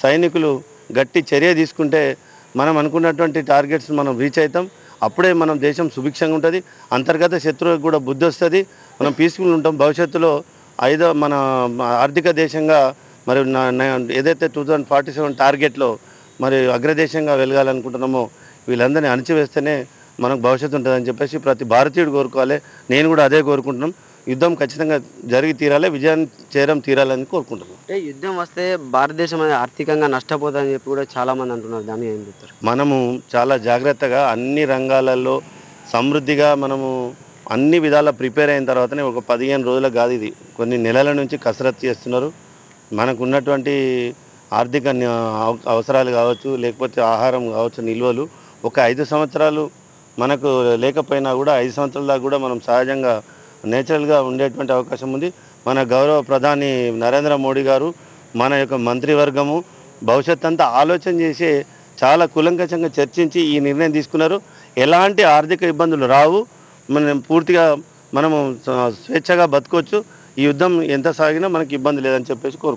సైనికులు గట్టి చర్య తీసుకుంటే మనం అనుకున్నటువంటి టార్గెట్స్ మనం రీచ్ అవుతాం. అప్పుడే మనం దేశం సుభిక్షంగా ఉంటుంది. అంతర్గత శత్రువులకు కూడా బుద్ధి వస్తుంది. మనం పీస్ఫుల్ ఉంటాం. భవిష్యత్తులో మన ఆర్థిక దేశంగా మరి ఏదైతే 2047 టార్గెట్లో మరి అగ్రదేశంగా వెలగాలనుకుంటున్నామో వీళ్ళందరినీ అణిచివేస్తేనే మనకు భవిష్యత్తు ఉంటుందని చెప్పేసి ప్రతి భారతీయుడు కోరుకోవాలి. నేను కూడా అదే కోరుకుంటున్నాం. యుద్ధం ఖచ్చితంగా జరిగి తీరాలి, విజయం చేరం తీరాలని కోరుకుంటున్నాం. అంటే యుద్ధం వస్తే భారతదేశం అనేది ఆర్థికంగా నష్టపోతుందని చెప్పి కూడా చాలామంది అంటున్నారు. దాన్ని ఏం చెప్తారు? మనము చాలా జాగ్రత్తగా అన్ని రంగాలలో సమృద్ధిగా మనము అన్ని విధాల ప్రిపేర్ అయిన తర్వాతనే ఒక 15 రోజులకు కాదు, ఇది కొన్ని నెలల నుంచి కసరత్తు చేస్తున్నారు. మనకు ఉన్నటువంటి ఆర్థిక అవసరాలు కావచ్చు, లేకపోతే ఆహారం కావచ్చు, నిల్వలు ఒక 5 సంవత్సరాలు మనకు లేకపోయినా కూడా 5 సంవత్సరాల దాకా కూడా మనం సహజంగా నేచురల్గా ఉండేటువంటి అవకాశం ఉంది. మన గౌరవ ప్రధాని నరేంద్ర మోడీ గారు, మన యొక్క మంత్రివర్గము భవిష్యత్ అంతా ఆలోచన చేసే చాలా కూలంకషంగా చర్చించి ఈ నిర్ణయం తీసుకున్నారు. ఎలాంటి ఆర్థిక ఇబ్బందులు రావు. మనం పూర్తిగా మనము స్వేచ్ఛగా బతకొచ్చు. ఈ యుద్ధం ఎంత సాగినా మనకి ఇబ్బంది లేదని చెప్పేసి కోరుకుంటున్నాను.